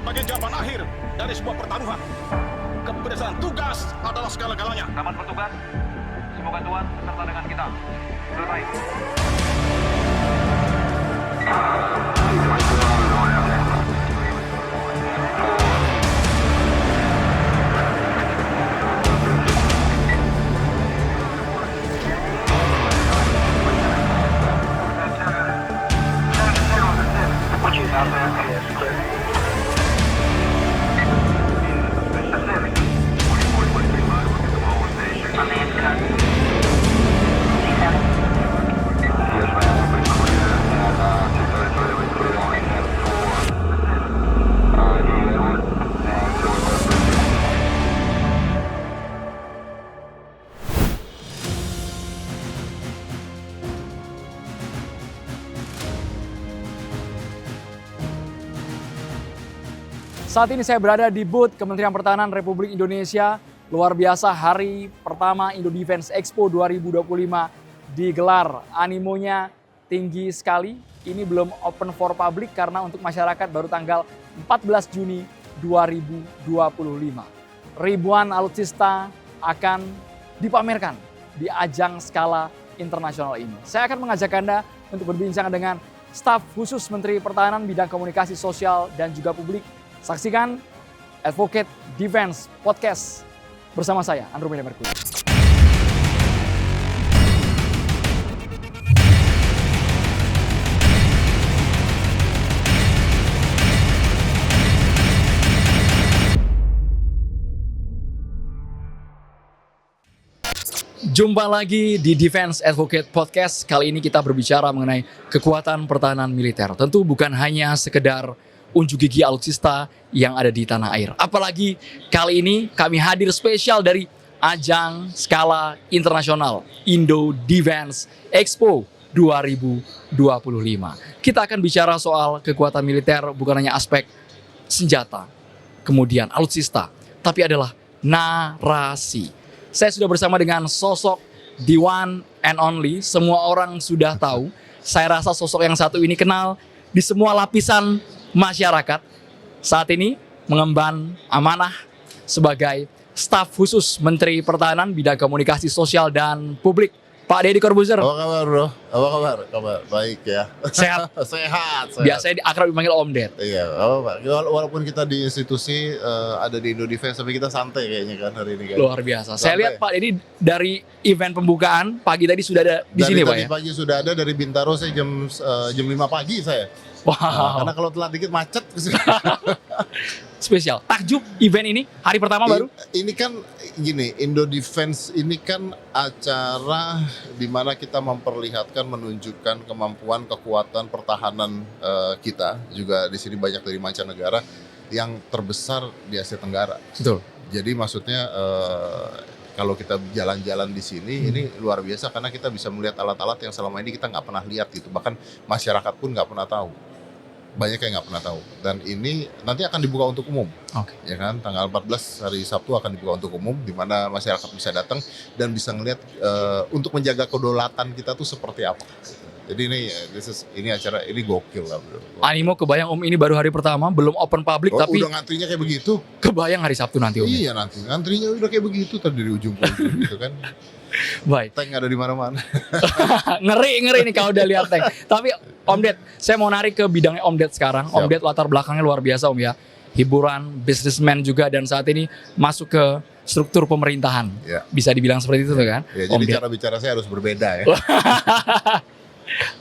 sebagai jawaban akhir dari sebuah pertaruhan. Keberhasilan tugas adalah segala-galanya. Selamat bertugas. Semoga Tuhan beserta dengan kita. Selesai. Saat ini saya berada di booth Kementerian Pertahanan Republik Indonesia. Luar biasa, hari pertama Indo Defense Expo 2025 digelar. Animonya tinggi sekali. Ini belum open for public karena untuk masyarakat baru tanggal 14 Juni 2025. Ribuan alutsista akan dipamerkan di ajang skala internasional ini. Saya akan mengajak Anda untuk berbincang dengan staf khusus Menteri Pertahanan bidang komunikasi sosial dan juga publik. Saksikan Advocate Defense Podcast bersama saya, Andrew Mele Mercury. Jumpa lagi di Defense Advocate Podcast. Kali ini kita berbicara mengenai kekuatan pertahanan militer. Tentu bukan hanya sekedar unjuk gigi alutsista yang ada di tanah air. Apalagi kali ini kami hadir spesial dari ajang skala internasional Indo Defense Expo 2025. Kita akan bicara soal kekuatan militer, bukan hanya aspek senjata, kemudian alutsista, tapi adalah narasi. Saya sudah bersama dengan sosok the one and only, semua orang sudah tahu. Saya rasa sosok yang satu ini kenal di semua lapisan masyarakat. Saat ini mengemban amanah sebagai staf khusus Menteri Pertahanan bidang komunikasi sosial dan publik, Pak Deddy Corbuzier. Apa kabar, bro? Apa kabar? Kabar baik ya. Sehat. Sehat. Biasanya akrab dipanggil Om Ded. Iya, apa? Walaupun kita di institusi ada di Indo Defense, tapi kita santai kayaknya kan hari ini kan. Luar biasa. Saya Santai. lihat Pak Deddy dari event pembukaan pagi tadi sudah ada di sini, Pak Tadi ya. pagi sudah ada dari Bintaro, saya jam 5 pagi saya. Wow. Karena kalau telat dikit macet. Spesial. Takjub event ini hari pertama baru. Ini kan gini, Indo Defense ini kan acara di mana kita memperlihatkan, menunjukkan kemampuan, kekuatan pertahanan kita. Juga di sini banyak dari mancanegara yang terbesar di Asia Tenggara. Betul. Jadi maksudnya kalau kita jalan-jalan di sini ini luar biasa karena kita bisa melihat alat-alat yang selama ini kita nggak pernah lihat gitu. Bahkan masyarakat pun nggak pernah tahu. Banyak yang nggak pernah tahu. Dan ini nanti akan dibuka untuk umum. Oke. Ya kan, tanggal 14 hari Sabtu akan dibuka untuk umum di mana masyarakat bisa datang dan bisa ngelihat untuk menjaga kedaulatan kita tuh seperti apa. Jadi ini acara ini gokil lah, bro. Animo kebayang Om, ini baru hari pertama, belum open public, tapi Udah ngantrinya kayak begitu. kebayang hari Sabtu nanti Om. Iya, nanti ngantrinya udah kayak begitu tadi dari ujung ke ujung gitu kan. Baik. Tank ada di mana-mana. ngeri nih kalau udah lihat tank. Tapi Om Ded, saya mau narik ke bidangnya Om Ded sekarang. Om Siap. Ded latar belakangnya luar biasa Om ya. Hiburan, businessman juga, dan saat ini masuk ke struktur pemerintahan. Ya. Bisa dibilang seperti itu kan? Ya, Om jadi Ded. cara bicara saya harus berbeda ya.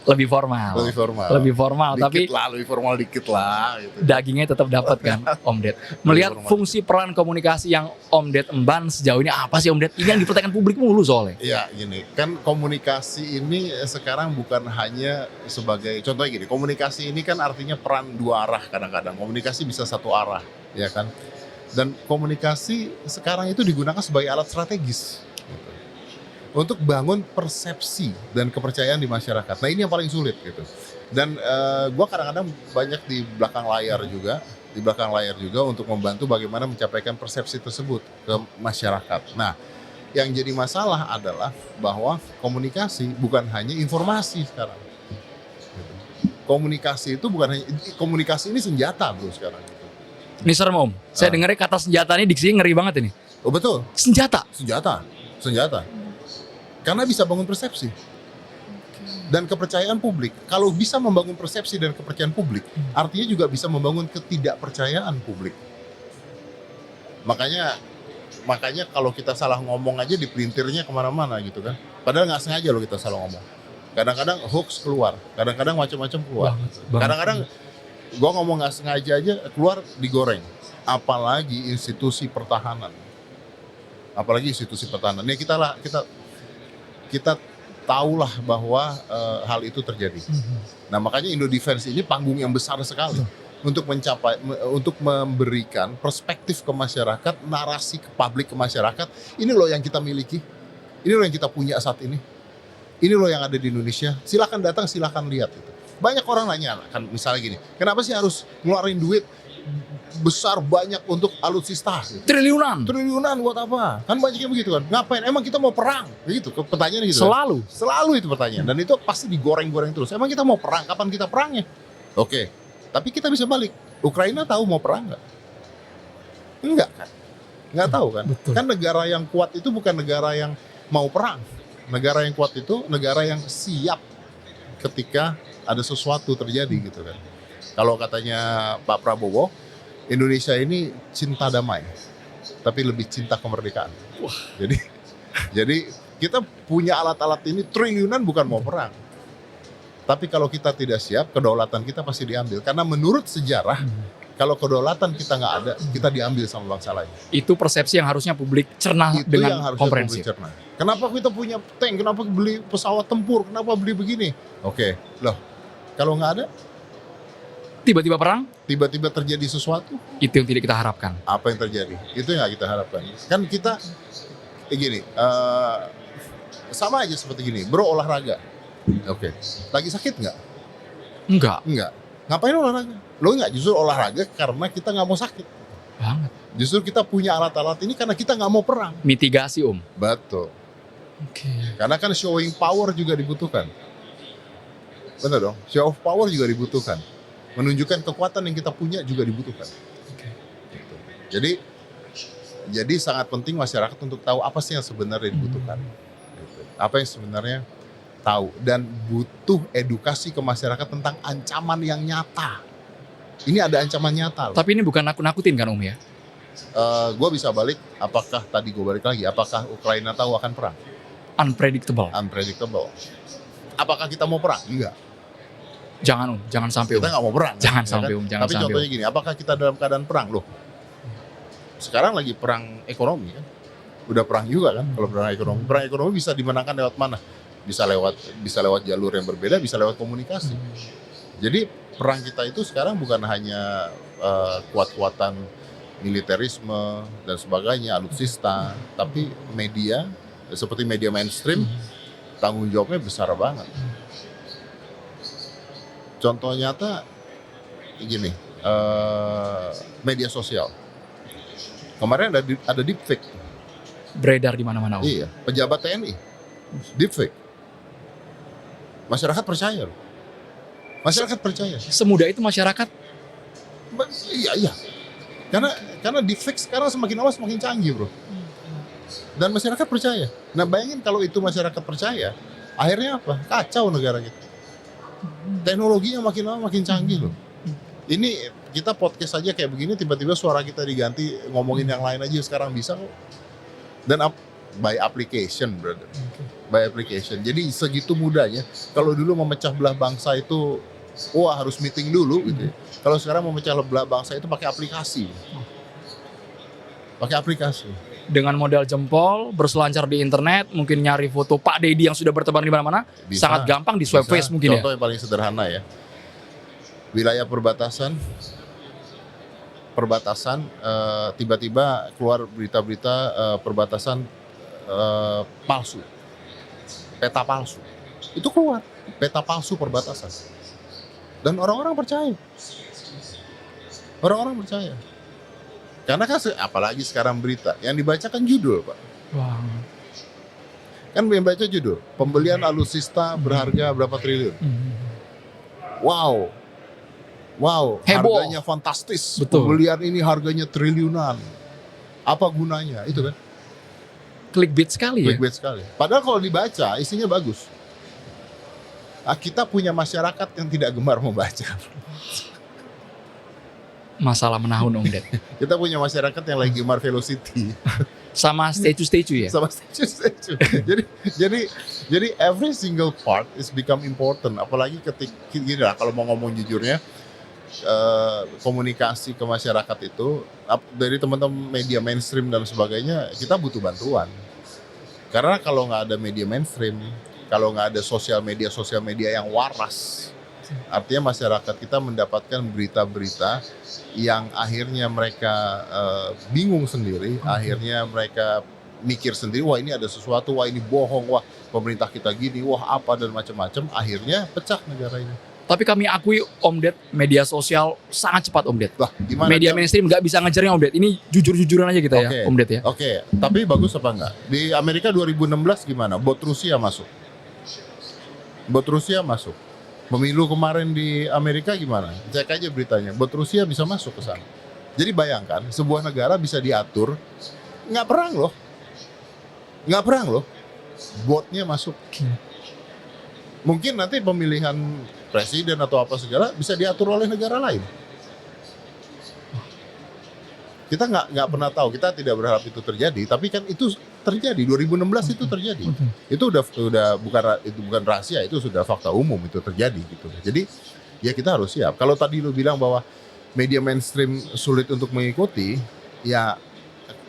Lebih formal. Lebih formal. Lebih formal, tapi Lebih formal dikit lah gitu. dagingnya tetap dapat kan Om Ded. Melihat formal. fungsi peran komunikasi yang Om Ded emban sejauh ini apa sih Om Ded? Ini yang dipertanyakan publik mulu soalnya. Iya, gini, kan komunikasi ini sekarang bukan hanya sebagai, contohnya gini, komunikasi ini kan artinya peran dua arah kadang-kadang. Komunikasi bisa satu arah, ya kan? Dan komunikasi sekarang itu digunakan sebagai alat strategis. Gitu. Untuk bangun persepsi dan kepercayaan di masyarakat. Nah ini yang paling sulit gitu. Dan gue kadang-kadang banyak di belakang layar juga untuk membantu bagaimana mencapaikan persepsi tersebut ke masyarakat. Nah yang jadi masalah adalah bahwa komunikasi bukan hanya informasi sekarang. Komunikasi itu bukan hanya, komunikasi ini senjata bro sekarang. Ini serem Om. Saya dengarnya kata senjata ini diksinya ngeri banget ini. Oh betul, Senjata. senjata. Karena bisa bangun persepsi dan kepercayaan publik. Kalau bisa membangun persepsi dan kepercayaan publik, artinya juga bisa membangun ketidakpercayaan publik. Makanya kalau kita salah ngomong aja dipelintirnya kemana-mana gitu kan. Padahal nggak sengaja loh kita salah ngomong. Kadang-kadang hoax keluar, kadang-kadang macam-macam keluar. Kadang-kadang gua ngomong nggak sengaja aja keluar digoreng. Apalagi institusi pertahanan. Ini kita tahulah bahwa hal itu terjadi. Nah makanya Indo Defense ini panggung yang besar sekali untuk memberikan perspektif ke masyarakat, narasi ke publik ke masyarakat. Ini loh yang kita miliki, ini loh yang kita punya saat ini loh yang ada di Indonesia. Silakan datang, silakan lihat. Gitu. Banyak orang nanya kan misalnya gini, kenapa sih harus ngeluarin duit besar banyak untuk alutsista gitu. Triliunan buat apa? Kan banyak yang begitu kan. Ngapain? Emang kita mau perang? Begitu. Pertanyaannya gitu. Selalu itu pertanyaan. Dan itu pasti digoreng-goreng terus. Emang kita mau perang? Kapan kita perangnya? Oke. Tapi kita bisa balik. Ukraina tahu mau perang nggak? Enggak kan? Nggak tahu kan? Betul. Kan negara yang kuat itu bukan negara yang mau perang. Negara yang kuat itu negara yang siap ketika ada sesuatu terjadi gitu kan. Kalau katanya Pak Prabowo, Indonesia ini cinta damai, tapi lebih cinta kemerdekaan. Wah. Jadi kita punya alat-alat ini triliunan bukan mau perang. Tapi kalau kita tidak siap, kedaulatan kita pasti diambil. Karena menurut sejarah, kalau kedaulatan kita nggak ada, kita diambil sama bangsa lain. Itu persepsi yang harusnya publik cerna Itu dengan yang harusnya komprehensif. publik cerna. Kenapa kita punya tank? Kenapa beli pesawat tempur? Kenapa beli begini? Oke, loh, kalau nggak ada, Tiba-tiba perang, tiba-tiba terjadi sesuatu, itu yang tidak kita harapkan. apa yang terjadi? Itu yang nggak kita harapkan. Kan kita gini, sama aja seperti gini, bro olahraga. Oke, lagi sakit nggak? Enggak. Ngapain olahraga? Lo nggak justru olahraga karena kita nggak mau sakit. Banget. Justru kita punya alat-alat ini karena kita nggak mau perang. Mitigasi Om. Betul. Oke. Karena kan showing power juga dibutuhkan. Benar dong, show of power juga dibutuhkan. Menunjukkan kekuatan yang kita punya juga dibutuhkan. Oke. Gitu. Jadi sangat penting masyarakat untuk tahu apa sih yang sebenarnya dibutuhkan. Gitu. Apa yang sebenarnya tahu dan butuh edukasi ke masyarakat tentang ancaman yang nyata. Ini ada ancaman nyata. Tapi ini bukan nakut-nakutin kan Om ya? Gue bisa balik, apakah tadi gue balik lagi, apakah Ukraina tahu akan perang? Unpredictable. Apakah kita mau perang? Enggak. Jangan Om, jangan sampai Om. Kita nggak mau perang. Jangan ya sampai kan? Om, jangan Tapi sampai contohnya Om. gini, apakah kita dalam keadaan perang? Loh, sekarang lagi perang ekonomi kan? Udah perang juga kan? Kalau perang ekonomi bisa dimenangkan lewat mana? Bisa lewat jalur yang berbeda, bisa lewat komunikasi. Jadi perang kita itu sekarang bukan hanya kuat-kuatan militerisme dan sebagainya, alutsista, tapi media seperti media mainstream tanggung jawabnya besar banget. Contoh nyata gini, media sosial. Kemarin ada deepfake. Beredar di mana-mana Om. Iya, pejabat TNI deepfake. Masyarakat percaya loh. Masyarakat percaya. Semudah itu masyarakat. Iya. Karena deepfake sekarang semakin lama semakin canggih, bro. Dan masyarakat percaya. Nah, bayangin kalau itu masyarakat percaya, akhirnya apa? Kacau negara kita. Teknologinya makin lama makin canggih loh. Ini kita podcast aja kayak begini, tiba-tiba suara kita diganti, ngomongin yang lain aja sekarang bisa kok. Dan by application, brother. By application. Jadi segitu mudahnya. Kalau dulu memecah belah bangsa itu, wah harus meeting dulu gitu ya. Kalau sekarang memecah belah bangsa itu pakai aplikasi. Pakai aplikasi. Dengan modal jempol, berselancar di internet, mungkin nyari foto Pak Deddy yang sudah bertebaran di mana-mana, Bisa, sangat gampang di swipe face mungkin Contoh ya. yang paling sederhana ya. Wilayah perbatasan, tiba-tiba keluar berita-berita perbatasan palsu. Peta palsu. Itu keluar, peta palsu perbatasan. Dan orang-orang percaya. Karena kan apalagi sekarang berita yang dibacakan judul, Pak. Wah. Kan yang baca judul, pembelian alutsista berharga berapa triliun. Wow. Wow, Heboh. harganya fantastis. Betul. Pembelian ini harganya triliunan. Apa gunanya? Itu kan Clickbait sekali ya. clickbait sekali. Padahal kalau dibaca isinya bagus. Kita punya masyarakat yang tidak gemar membaca. Masalah menahun Om Ded. Kita punya masyarakat yang lagi gemar velocity. Sama statue-statue ya. Sama statue. jadi every single part is become important. Apalagi ketika gini lah, kalau mau ngomong jujurnya, komunikasi ke masyarakat itu dari teman-teman media mainstream dan sebagainya, kita butuh bantuan. Karena kalau nggak ada media mainstream, kalau nggak ada sosial media yang waras, artinya masyarakat kita mendapatkan berita-berita yang akhirnya mereka bingung sendiri, akhirnya mereka mikir sendiri, wah ini ada sesuatu, wah ini bohong, wah pemerintah kita gini, wah apa dan macam-macam, akhirnya pecah negara ini. Tapi kami akui Om Ded, media sosial sangat cepat Om Ded. Lah, gimana? Media mainstream nggak bisa ngejarnya Om Ded. Ini jujur-jujuran aja kita ya Om Ded ya. Oke, tapi bagus apa enggak? Di Amerika 2016 gimana? Bot Rusia masuk. Pemilu kemarin di Amerika gimana? Cek aja beritanya. Bot Rusia bisa masuk ke sana. Jadi bayangkan, sebuah negara bisa diatur, nggak perang loh. Botnya masuk. Mungkin nanti pemilihan presiden atau apa segala bisa diatur oleh negara lain. Kita nggak pernah tahu, kita tidak berharap itu terjadi, tapi kan itu terjadi. 2016 itu terjadi. Itu udah bukan rahasia, itu sudah fakta umum, itu terjadi gitu. Jadi ya kita harus siap. Kalau tadi lu bilang bahwa media mainstream sulit untuk mengikuti, ya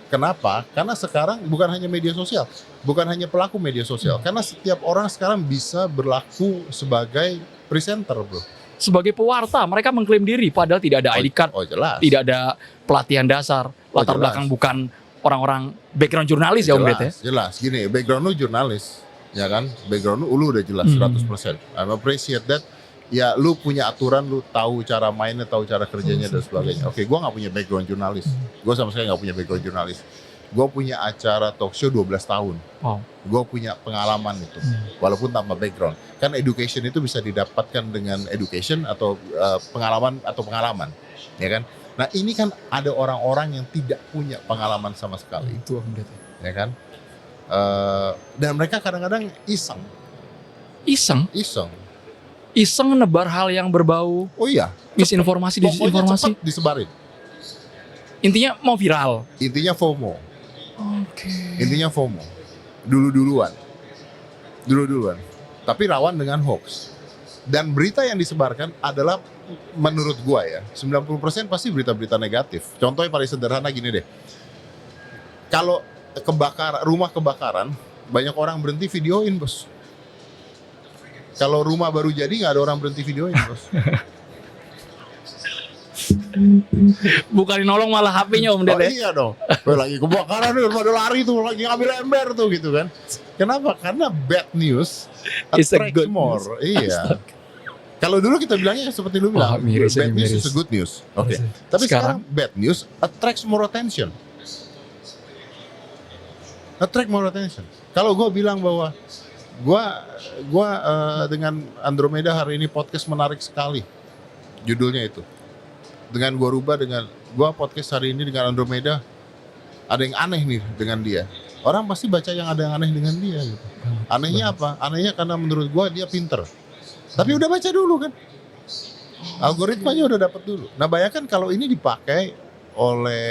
kenapa? Karena sekarang bukan hanya media sosial, bukan hanya pelaku media sosial, karena setiap orang sekarang bisa berlaku sebagai presenter, bro. Sebagai pewarta, mereka mengklaim diri padahal tidak ada ID card, Oh jelas. tidak ada pelatihan dasar, latar jelas. belakang bukan orang-orang background jurnalis ya Om Ded ya. Jelas, gini, background lu jurnalis, ya kan? Background lu udah jelas 100%. I appreciate that. Ya, lu punya aturan, lu tahu cara mainnya, tahu cara kerjanya dan sebagainya. Oke, gua nggak punya background jurnalis. Gua sama sekali nggak punya background jurnalis. Gua punya acara talk show 12 tahun. Wow. Gue punya pengalaman itu, walaupun tanpa background. Kan education itu bisa didapatkan dengan education atau pengalaman, ya kan? Nah ini kan ada orang-orang yang tidak punya pengalaman sama sekali, Itu Om Ded. ya kan? Dan mereka kadang-kadang Iseng nebar hal yang berbau oh iya, misinformasi, pokoknya disinformasi. cepat disebarin. Intinya mau viral. Intinya FOMO. Oke. Intinya FOMO. Dulu-duluan. Tapi rawan dengan hoax. Dan berita yang disebarkan adalah menurut gua ya, 90% pasti berita-berita negatif. Contohnya paling sederhana gini deh. Kalau rumah kebakaran, banyak orang berhenti videoin, bos. Kalau rumah baru jadi nggak ada orang berhenti videoin, bos. Bukan nolong malah HP-nya Om Ded. Oh iya dong. Lagi kebakaran nih, pada lari tuh, lagi ngambil ember tuh gitu kan. Kenapa? Karena bad news It's a attracts good more. news. Iya. Kalau dulu kita bilangnya seperti lu bilang, miris, bad news miris. is a good news. Oke. Tapi sekarang bad news attracts more attention. Kalau gue bilang bahwa gue dengan Andromeda hari ini podcast menarik sekali, judulnya itu. Dengan gue rubah dengan gue podcast hari ini dengan Andromeda, ada yang aneh nih dengan dia. Orang pasti baca yang ada yang aneh dengan dia gitu. Anehnya apa? Anehnya karena menurut gue dia pinter. Tapi udah baca dulu kan. Algoritmanya udah dapat dulu. Nah bayangkan kalau ini dipakai oleh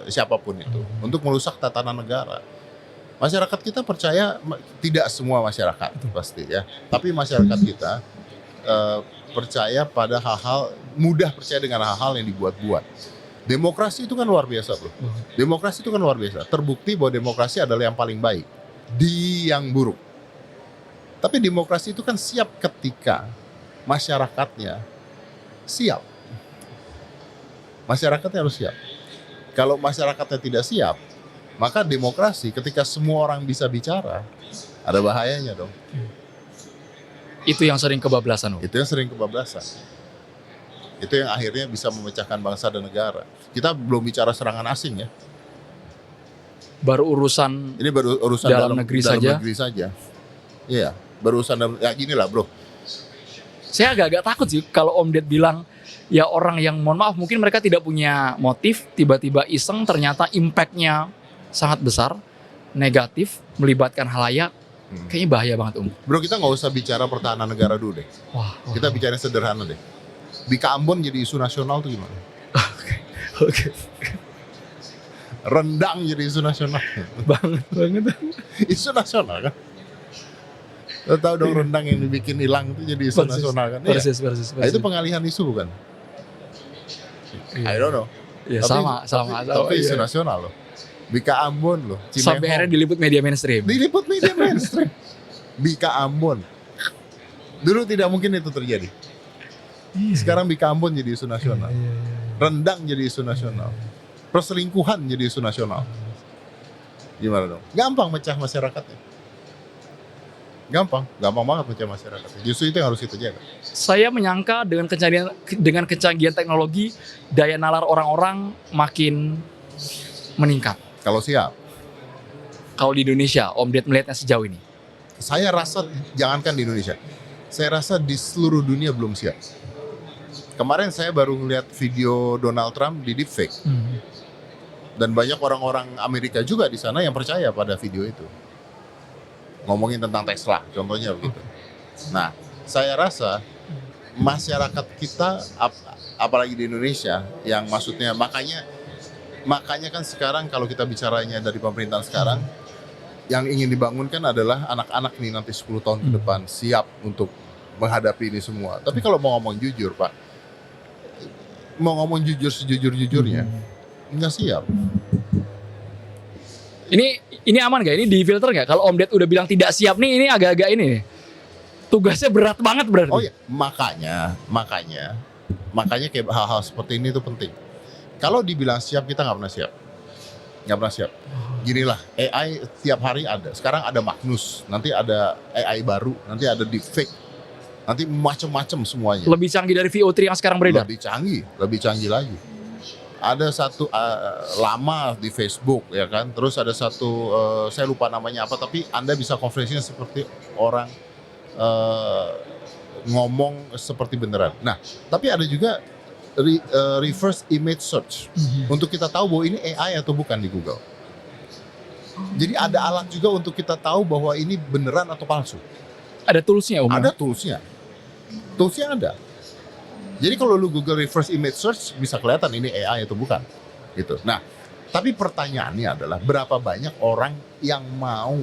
siapapun itu untuk merusak tatanan negara. Masyarakat kita percaya, tidak semua masyarakat pasti ya. Tapi masyarakat kita percaya pada hal-hal, mudah percaya dengan hal-hal yang dibuat-buat. Demokrasi itu kan luar biasa, bro. Demokrasi itu kan luar biasa. Terbukti bahwa demokrasi adalah yang paling baik di yang buruk. Tapi demokrasi itu kan siap ketika masyarakatnya siap. Masyarakatnya harus siap. Kalau masyarakatnya tidak siap, maka demokrasi ketika semua orang bisa bicara, ada bahayanya dong. Itu yang sering kebablasan Om. Itu yang sering kebablasan. Itu yang akhirnya bisa memecahkan bangsa dan negara. Kita belum bicara serangan asing ya. Baru urusan Ini baru urusan dalam negeri saja. Iya, baru urusan ya gini lah bro. Saya agak-agak takut sih kalau Om Ded bilang ya orang yang mohon maaf mungkin mereka tidak punya motif, tiba-tiba iseng ternyata impact-nya sangat besar, negatif, melibatkan halayak, kayaknya bahaya banget Bro, kita nggak usah bicara pertahanan negara dulu deh. Wah. Kita bicara yang sederhana deh. Bika Ambon jadi isu nasional tuh gimana? Oke. Rendang jadi isu nasional. banget. Isu nasional kan? Lo tau dong rendang yang dibikin hilang itu jadi isu nasional kan? Iya. Persis. Nah, itu pengalihan isu bukan? I don't know. Ya, Tapi isu iya. nasional loh. Bika Ambon loh. Sampai akhirnya diliput media mainstream. Diliput media mainstream. Bika Ambon. Dulu tidak mungkin itu terjadi. Sekarang Bika Ambon jadi isu nasional. Rendang jadi isu nasional. Perselingkuhan jadi isu nasional. Gimana dong? Gampang mecah masyarakatnya. Gampang banget mecah masyarakatnya. Justru itu yang harus kita jaga. Saya menyangka dengan kecanggihan teknologi, daya nalar orang-orang makin meningkat. Kalau siap. Kalau di Indonesia, Om Ded melihatnya sejauh ini. Saya rasa, jangankan di Indonesia, saya rasa di seluruh dunia belum siap. Kemarin saya baru ngeliat video Donald Trump di deepfake. Dan banyak orang-orang Amerika juga di sana yang percaya pada video itu. Ngomongin tentang Tesla, contohnya begitu. Nah, saya rasa masyarakat kita, apalagi di Indonesia, yang maksudnya makanya kan sekarang kalau kita bicaranya dari pemerintahan sekarang, yang ingin dibangunkan adalah anak-anak nih nanti 10 tahun ke depan siap untuk menghadapi ini semua. Tapi kalau mau ngomong jujur, Pak, mau ngomong jujur sejujur-jujurnya, nggak siap. Ini aman gak? Ini di filter gak? Kalau Om Ded udah bilang tidak siap nih, ini agak-agak ini nih. Tugasnya berat banget berarti. Oh iya, makanya kayak hal-hal seperti ini tuh penting. Kalau dibilang siap, kita nggak pernah siap. Ginilah, AI tiap hari ada. Sekarang ada Magnus, nanti ada AI baru, nanti ada deepfake, nanti macam-macam semuanya. Lebih canggih dari VO3 yang sekarang beredar. Lebih canggih lagi. Ada satu lama di Facebook ya kan, terus ada satu saya lupa namanya apa, tapi Anda bisa konferensinya seperti orang ngomong seperti beneran. Nah, tapi ada juga reverse image search untuk kita tahu bahwa ini AI atau bukan di Google. Jadi ada alat juga untuk kita tahu bahwa ini beneran atau palsu. Ada toolsnya Om? Ada toolsnya ada. Jadi kalau lu Google reverse image search bisa kelihatan ini AI atau bukan, gitu. Nah, tapi pertanyaannya adalah berapa banyak orang yang mau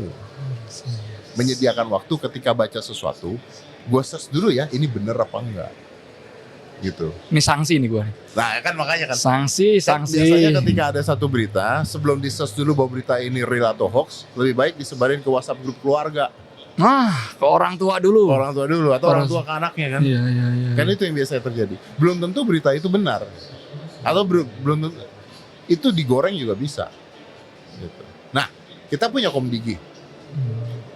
menyediakan waktu ketika baca sesuatu, gue search dulu ya, ini bener apa enggak, gitu. Ini sanksi nih gue. Nah, kan makanya kan. Sanksi. Biasanya ketika ada satu berita, sebelum di search dulu bahwa berita ini real atau hoax, lebih baik disebarin ke WhatsApp grup keluarga. Nah, ke orang tua dulu. Atau orang tua ke anaknya kan. Iya. Kan itu yang biasanya terjadi. Belum tentu berita itu benar. Atau belum tentu itu digoreng juga bisa. Gitu. Nah, kita punya Komdigi.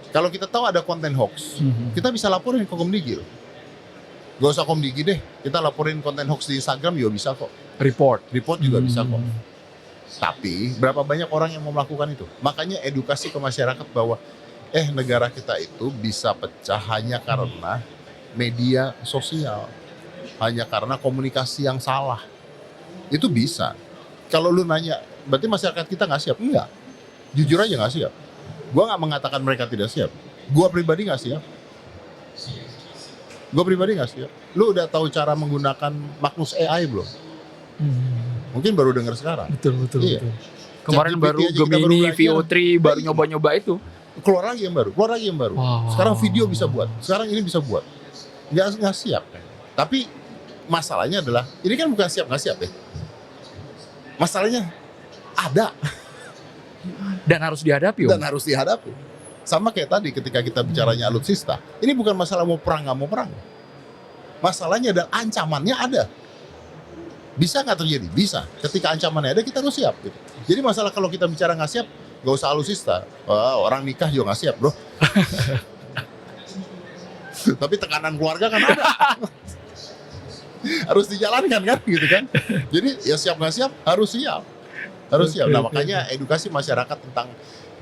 Kalau kita tahu ada konten hoax, kita bisa laporin ke Komdigi loh. Gak usah Komdigi deh, kita laporin konten hoax di Instagram juga bisa kok. Report juga bisa kok. Tapi berapa banyak orang yang mau melakukan itu? Makanya edukasi ke masyarakat bahwa negara kita itu bisa pecah hanya karena media sosial, hanya karena komunikasi yang salah. Itu bisa. Kalau lu nanya, berarti masyarakat kita nggak siap? Enggak. Jujur aja nggak siap. Gua nggak mengatakan mereka tidak siap. Gua pribadi nggak siap. Lu udah tahu cara menggunakan Magnus AI belum? Mungkin baru dengar sekarang. Betul. Iya. Kemarin baru Gemini, VO3 baru nyoba-nyoba itu. Keluar lagi yang baru. Wow. Sekarang video bisa buat. Sekarang ini bisa buat. Nggak siap. Tapi masalahnya adalah, ini kan bukan siap nggak siap ya. Masalahnya ada. Dan harus dihadapi. Sama kayak tadi ketika kita bicaranya alutsista. Ini bukan masalah mau perang nggak mau perang. Masalahnya adalah ancamannya ada. Bisa nggak terjadi? Bisa. Ketika ancamannya ada, kita harus siap. Gitu. Jadi masalah kalau kita bicara nggak siap, gak usah alutsista. Orang nikah juga gak siap bro. Tapi tekanan keluarga kan ada. Harus dijalankan kan gitu kan. Jadi ya siap gak siap harus siap. Nah makanya edukasi masyarakat tentang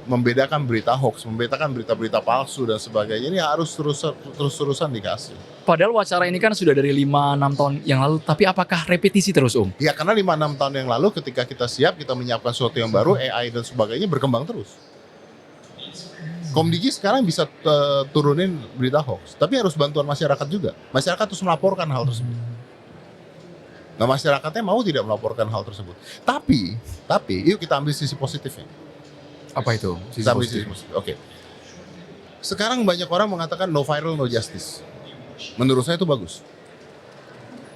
membedakan berita hoax, membedakan berita-berita palsu dan sebagainya ini harus terus-terusan dikasih. Padahal wacana ini kan sudah dari 5-6 tahun yang lalu, tapi apakah repetisi terus Om? Ya karena 5-6 tahun yang lalu ketika kita siap, kita menyiapkan sesuatu yang baru, AI dan sebagainya berkembang terus. Komdigi sekarang bisa turunin berita hoax, tapi harus bantuan masyarakat juga. Masyarakat harus melaporkan hal tersebut. Nah masyarakatnya mau tidak melaporkan hal tersebut. Tapi yuk kita ambil sisi positifnya. Apa itu? Kita ambil sisi positif. Oke. Sekarang banyak orang mengatakan no viral, no justice. Menurut saya itu bagus.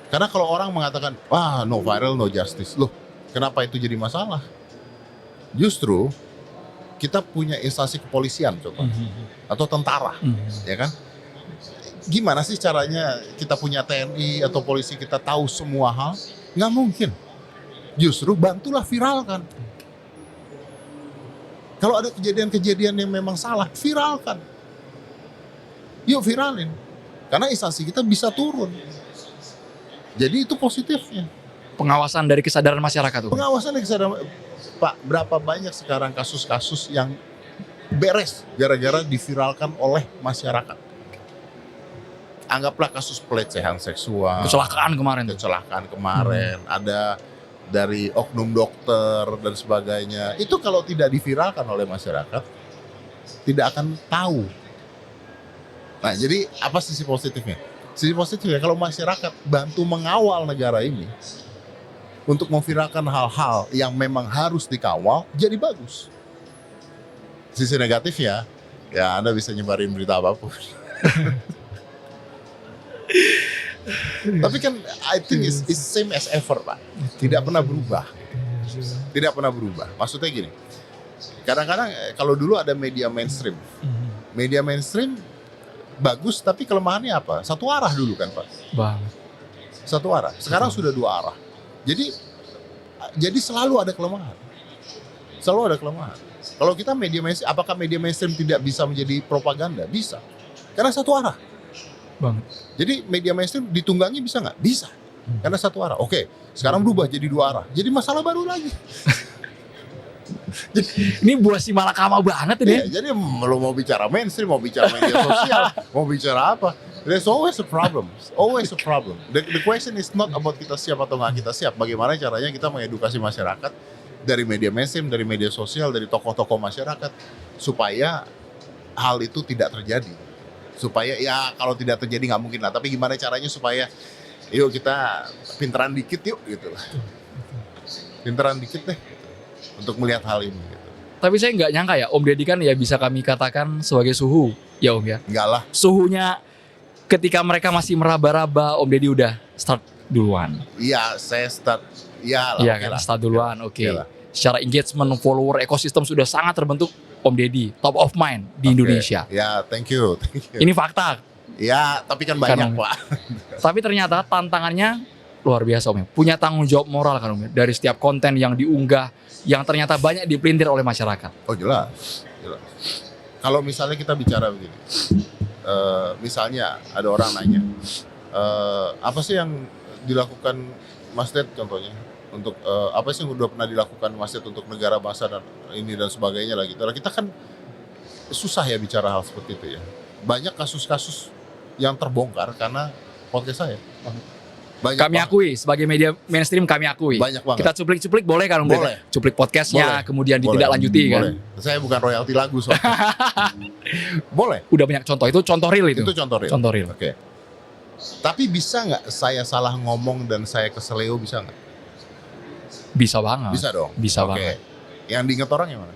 Karena kalau orang mengatakan, wah no viral, no justice. Loh, kenapa itu jadi masalah? Justru kita punya instansi kepolisian coba atau tentara, ya kan? Gimana sih caranya kita punya TNI atau polisi kita tahu semua hal? Nggak mungkin. Justru bantulah viralkan. Kalau ada kejadian-kejadian yang memang salah, viralkan. Yuk viralin. Karena instansi kita bisa turun. Jadi itu positifnya. Pengawasan dari kesadaran masyarakat tuh. Pengawasan dari kesadaran. Pak, berapa banyak sekarang kasus-kasus yang beres gara-gara diviralkan oleh masyarakat. Anggaplah kasus pelecehan seksual. Kecelakaan kemarin. Ada dari oknum dokter dan sebagainya. Itu kalau tidak diviralkan oleh masyarakat, tidak akan tahu. Nah, jadi apa sisi positifnya? Sisi positifnya kalau masyarakat bantu mengawal negara ini untuk memviralkan hal-hal yang memang harus dikawal, jadi bagus. Sisi negatifnya, ya Anda bisa nyebarin berita apapun. Tapi kan I think it's same as ever, Pak. Tidak pernah berubah. Tidak pernah berubah. Maksudnya gini, kadang-kadang kalau dulu ada media mainstream. Media mainstream bagus, tapi kelemahannya apa? Satu arah dulu kan, Pak. Banget. Satu arah. Sekarang sudah dua arah. Jadi selalu ada kelemahan. Selalu ada kelemahan. Kalau kita media mainstream, apakah media mainstream tidak bisa menjadi propaganda? Bisa. Karena satu arah. Banget. Jadi media mainstream ditunggangi bisa nggak? Bisa. Karena satu arah. Oke, sekarang berubah jadi dua arah. Jadi masalah baru lagi. Ini buah si malakama banget ini. Ya, jadi lo mau bicara mainstream, mau bicara media sosial, mau bicara apa? There's always a problem. Always a problem. The question is not about kita siap atau nggak kita siap. Bagaimana caranya kita mengedukasi masyarakat dari media mainstream, dari media sosial, dari tokoh-tokoh masyarakat supaya hal itu tidak terjadi. Supaya ya kalau tidak terjadi nggak mungkin lah. Tapi gimana caranya supaya yuk kita pinteran dikit yuk gitu lah. Pinteran dikit deh untuk melihat hal ini. Gitu. Tapi saya nggak nyangka ya Om Deddy kan ya bisa kami katakan sebagai suhu ya Om ya. Enggak lah. Suhunya ketika mereka masih meraba-raba Om Deddy udah start duluan. Iya saya start. Iya Iya kan start duluan oke. Secara engagement, follower, ekosistem sudah sangat terbentuk Om Deddy, top of mind di Indonesia. Ya, thank you. Ini fakta. Ya, tapi kan banyak, Om. Pak. Tapi ternyata tantangannya luar biasa Om. Punya tanggung jawab moral kan Om. Dari setiap konten yang diunggah, yang ternyata banyak dipelintir oleh masyarakat. Oh jelas. Kalau misalnya kita bicara begini, misalnya ada orang nanya, apa sih yang dilakukan Mas Ted contohnya? Untuk apa sih yang udah pernah dilakukan Mas Ted untuk negara bangsa dan ini dan sebagainya lah gitu. Kita kan susah ya bicara hal seperti itu ya. Banyak kasus-kasus yang terbongkar karena podcast saya. Banyak kami akui sebagai media mainstream kami akui. Banyak banget. Kita cuplik-cuplik boleh kan Om Deddy? Boleh. Cuplik podcastnya kemudian Boleh. ditindaklanjuti kan. Boleh. Saya bukan royalti lagu soalnya. Boleh. Udah banyak contoh itu contoh real itu. Itu contoh real. Contoh real. Oke. Tapi bisa nggak saya salah ngomong dan saya keseleo bisa nggak? Bisa banget. Bisa dong. Bisa Oke. banget. Yang diingat orang yang mana?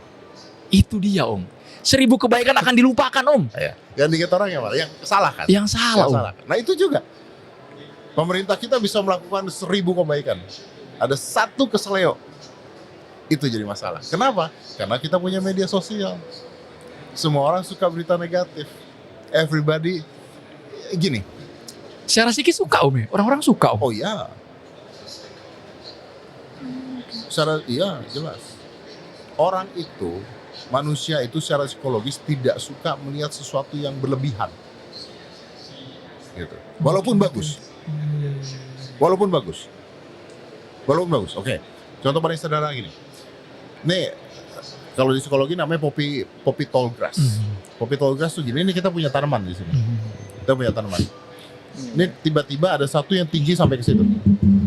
Itu dia Om. 1000 kebaikan akan dilupakan Om. Ya. Yang diingat orang yang mana? Yang salah kan? Yang salah Om. Salah. Nah itu juga. Pemerintah kita bisa melakukan 1000 kebaikan. Ada satu keseleo. Itu jadi masalah. Kenapa? Karena kita punya media sosial. Semua orang suka berita negatif. Everybody gini. Secara psikis suka Om ya? Orang-orang suka Om. Oh iya. Iya jelas. Orang itu, manusia itu secara psikologis tidak suka melihat sesuatu yang berlebihan. Gitu. Walaupun bagus. Oke. Contoh paling sederhana gini. Nih, Kalau di psikologi namanya poppy tall grass. Poppy tall grass tuh gini, ini kita punya tanaman di sini. Kita punya tanaman. Ini tiba-tiba ada satu yang tinggi sampai ke situ.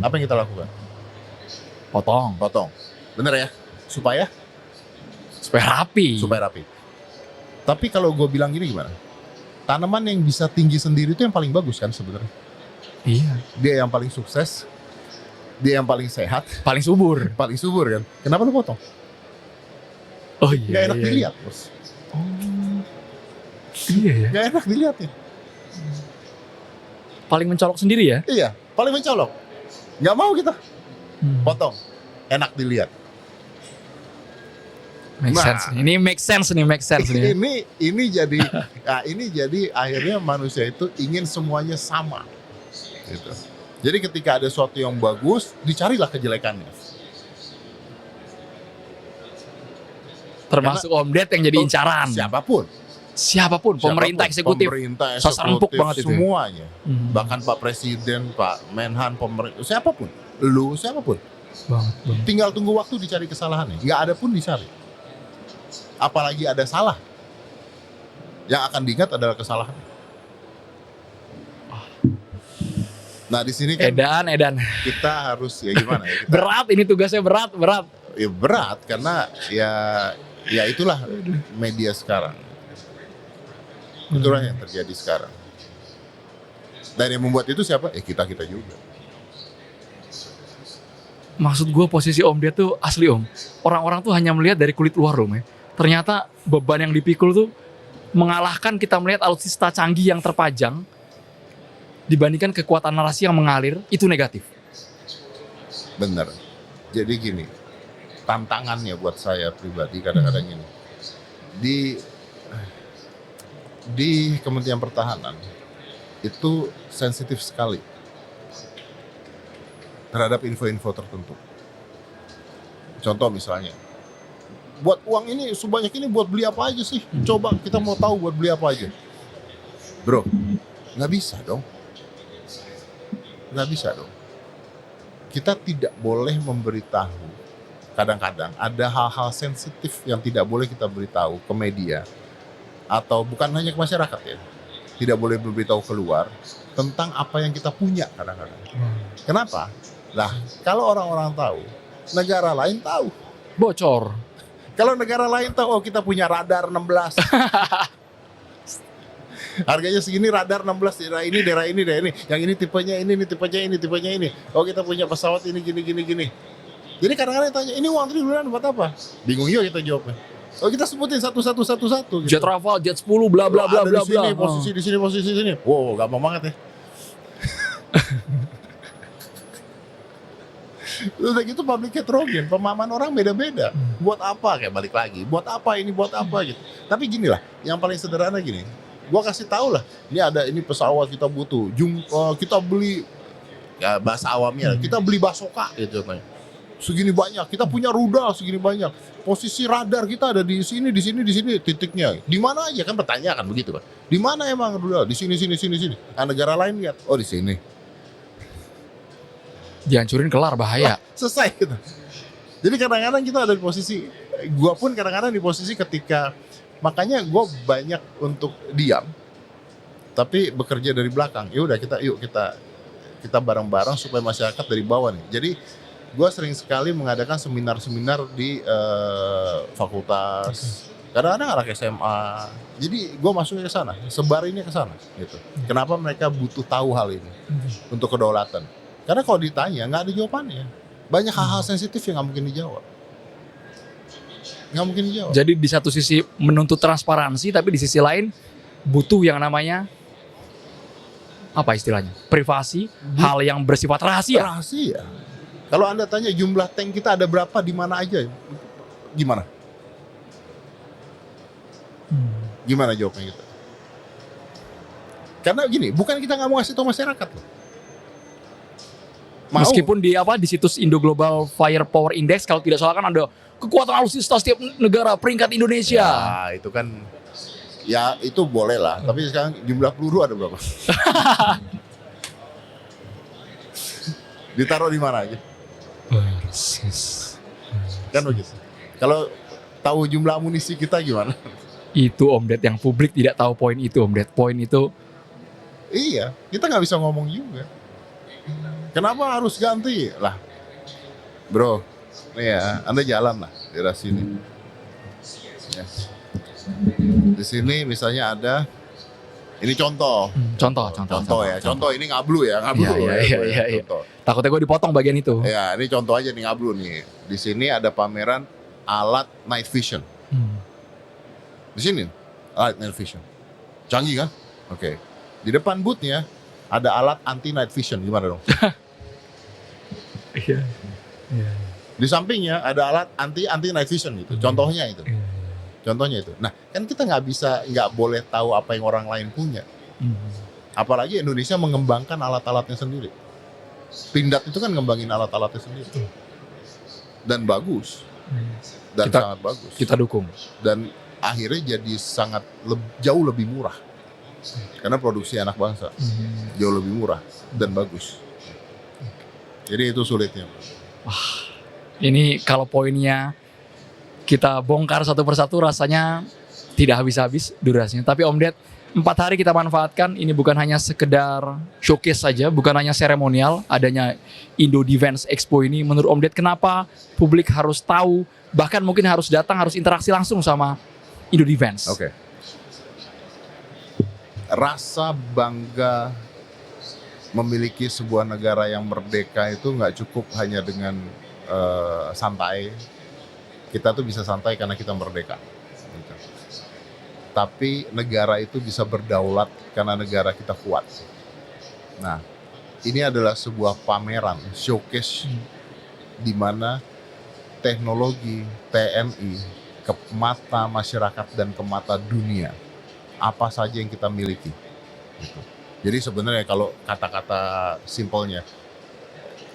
Apa yang kita lakukan? Potong. Bener ya? Supaya rapi. Tapi kalau gue bilang gini gimana? Tanaman yang bisa tinggi sendiri itu yang paling bagus kan sebenarnya. Iya. Dia yang paling sukses. Dia yang paling sehat. Paling subur. Paling subur kan. Kenapa lu potong? Oh iya. Gak enak dilihat, bos. Iya ya. Gak enak dilihatnya. Paling mencolok sendiri ya. Iya, paling mencolok. Gak mau kita potong. Enak dilihat. Make sense. Ini make sense nih. ini jadi akhirnya manusia itu ingin semuanya sama. Gitu. Jadi ketika ada sesuatu yang bagus, dicarilah kejelekannya. Termasuk Om Ded yang jadi incaran. Siapapun, pemerintah eksekutif. Sasar empuk banget itu. Semuanya. Bahkan Pak Presiden, Pak Menhan, pemerintah, siapapun. Lu, siapapun. Banget. Tinggal tunggu waktu dicari kesalahannya. Nggak ada pun dicari. Apalagi ada salah. Yang akan diingat adalah kesalahan. Nah di sini kan Edan. kita harus ya gimana ya? Berat ini tugasnya berat. Ya berat karena ya itulah media sekarang. Itulah yang terjadi sekarang. Dan yang membuat itu siapa? Kita juga. Maksud gue posisi Om Ded tuh asli Om. Orang-orang tuh hanya melihat dari kulit luar Om ya. Ternyata beban yang dipikul tuh mengalahkan kita melihat alutsista canggih yang terpajang dibandingkan kekuatan narasi yang mengalir, itu negatif. Bener. Jadi gini, tantangannya buat saya pribadi kadang-kadang gini. Di Kementerian Pertahanan itu sensitif sekali terhadap info-info tertentu. Contoh misalnya, buat uang ini sebanyak ini buat beli apa aja sih? Coba kita mau tahu buat beli apa aja. Bro, nggak bisa dong. Kita tidak boleh memberitahu. Kadang-kadang ada hal-hal sensitif yang tidak boleh kita beritahu ke media. Atau bukan hanya ke masyarakat ya. Tidak boleh beritahu keluar tentang apa yang kita punya kadang-kadang. Kenapa? Nah, kalau orang-orang tahu, negara lain tahu. Bocor. Kalau negara lain tahu, oh kita punya radar 16. Harganya segini, radar 16, daerah ini. Yang ini tipenya ini. Oh kita punya pesawat ini gini. Jadi kadang-kadang tanya, ini uang triliunan buat apa? Bingung juga kita jawabnya. Oh kita sebutin satu. Gitu. Jet Rafale, Jet 10, bla bla bla bla bla. Posisi di sini. Wow, gampang banget ya. Udah gitu public heterogen, pemahaman orang beda-beda. Buat apa kayak balik lagi? Buat apa gitu. Tapi gini lah, yang paling sederhana gini. Gua kasih tahu lah, ini pesawat kita butuh. Kita beli ya bahasa awamnya, kita beli basoka gitu contohnya. Segini banyak, kita punya rudal segini banyak. Posisi radar kita ada di sini titiknya. Di mana aja kan pertanyaan kan begitu kan. Di mana emang rudal? Di sini. Nah, negara lain lihat, oh di sini. Dihancurin kelar bahaya. Selesai gitu. Jadi kadang-kadang kita ada di posisi, gua pun kadang-kadang di posisi ketika, makanya gua banyak untuk diam, tapi bekerja dari belakang. Ya udah kita bareng-bareng supaya masyarakat dari bawah nih. Jadi gua sering sekali mengadakan seminar-seminar di fakultas, kadang-kadang anak SMA. Jadi gua masuknya ke sana, sebar ini ke sana gitu. Kenapa mereka butuh tahu hal ini untuk kedaulatan? Karena kalau ditanya nggak ada jawabannya. Banyak hal-hal sensitif yang nggak mungkin dijawab. Jadi di satu sisi menuntut transparansi, tapi di sisi lain butuh yang namanya apa istilahnya? Privasi, hal yang bersifat rahasia. Kalau Anda tanya jumlah tank kita ada berapa, di mana aja, gimana? Gimana jawabnya kita? Karena gini, bukan kita nggak mau ngasih tahu masyarakat loh. Meskipun di situs Indo Global Firepower Index kalau tidak salah kan ada kekuatan alutsista setiap negara peringkat Indonesia. Ya, itu kan ya itu boleh lah, tapi sekarang jumlah peluru ada berapa? Ditaruh di mana aja? Kan begitu. Kalau tahu jumlah amunisi kita gimana? Itu Om Ded yang publik tidak tahu poin itu Om Ded. Poin itu Iya, kita nggak bisa ngomong juga. Kenapa harus ganti? Lah, bro, nih ya, Anda jalan lah di daerah sini. Ya. Di sini misalnya ada, ini contoh ya, contoh ini ngablu ya, Iya. contoh. Takutnya gue dipotong bagian itu. Ya, ini contoh aja nih ngablu nih. Di sini ada pameran alat night vision. Di sini alat night vision, canggih kan? Oke. Di depan boothnya ada alat anti night vision, gimana dong? Iya. Di sampingnya ada alat anti night vision gitu. Contohnya itu. Contohnya itu. Nah, kan kita nggak boleh tahu apa yang orang lain punya. Apalagi Indonesia mengembangkan alat-alatnya sendiri. Pindad itu kan ngembangin alat-alatnya sendiri. Dan bagus. Dan sangat bagus. Kita dukung. Dan akhirnya jadi jauh lebih murah. Karena produksi anak bangsa. Jauh lebih murah dan bagus. Jadi itu sulitnya. Ini kalau poinnya kita bongkar satu persatu rasanya tidak habis-habis durasinya. Tapi Om Ded, 4 hari kita manfaatkan. Ini bukan hanya sekedar showcase saja, bukan hanya seremonial adanya Indo Defense Expo ini. Menurut Om Ded, kenapa publik harus tahu, bahkan mungkin harus datang, harus interaksi langsung sama Indo Defense? Oke. Rasa bangga memiliki sebuah negara yang merdeka itu nggak cukup hanya dengan santai. Kita tuh bisa santai karena kita merdeka. Gitu. Tapi negara itu bisa berdaulat karena negara kita kuat. Nah, ini adalah sebuah pameran, showcase di mana teknologi TNI ke mata masyarakat dan ke mata dunia, apa saja yang kita miliki. Gitu. Jadi sebenarnya kalau kata-kata simpelnya,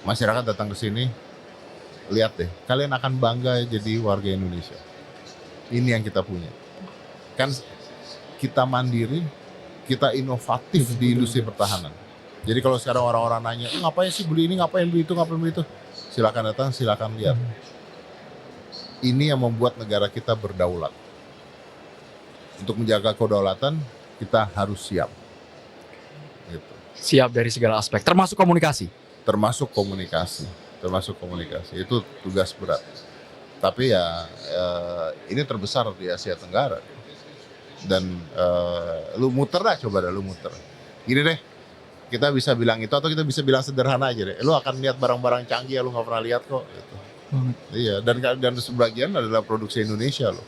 masyarakat datang ke sini, lihat deh, kalian akan bangga jadi warga Indonesia. Ini yang kita punya. Kan kita mandiri, kita inovatif di industri pertahanan. Jadi kalau sekarang orang-orang nanya, ngapain sih beli ini, ngapain beli itu, silakan datang, silakan lihat. Ini yang membuat negara kita berdaulat. Untuk menjaga kedaulatan, kita harus siap. Gitu. Siap dari segala aspek, termasuk komunikasi. Termasuk komunikasi. Itu tugas berat. Tapi ya ini terbesar di Asia Tenggara. Dan lu muter dah, coba dah lu muter. Gini deh, kita bisa bilang itu atau kita bisa bilang sederhana aja deh. Lu akan lihat barang-barang canggih yang lu nggak pernah lihat kok. Gitu. Iya, dan sebagian adalah produksi Indonesia loh.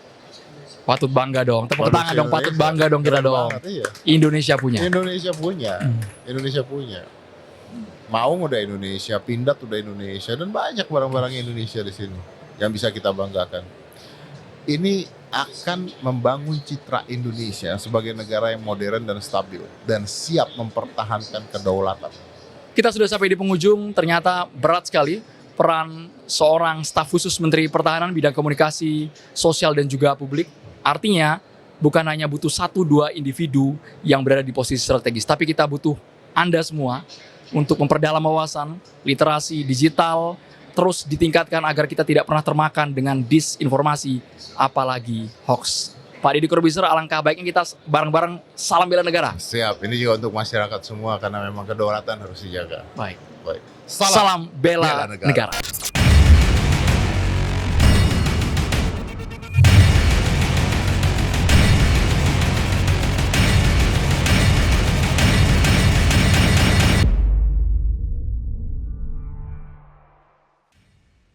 Patut bangga dong, tepuk tangan dong, patut bangga dong kita dong. Banget, iya. Indonesia punya. Indonesia punya. Maung udah Indonesia, Pindad udah Indonesia, dan banyak barang-barang Indonesia di sini yang bisa kita banggakan. Ini akan membangun citra Indonesia sebagai negara yang modern dan stabil dan siap mempertahankan kedaulatan. Kita sudah sampai di penghujung, ternyata berat sekali peran seorang staf khusus Menteri Pertahanan bidang komunikasi, sosial dan juga publik. Artinya bukan hanya butuh 1-2 individu yang berada di posisi strategis, tapi kita butuh Anda semua untuk memperdalam wawasan, literasi digital, terus ditingkatkan agar kita tidak pernah termakan dengan disinformasi, apalagi hoax. Pak Deddy Corbuzier, alangkah baiknya kita bareng-bareng salam bela negara. Siap, ini juga untuk masyarakat semua karena memang kedaulatan harus dijaga. Baik. Baik. Salam bela negara.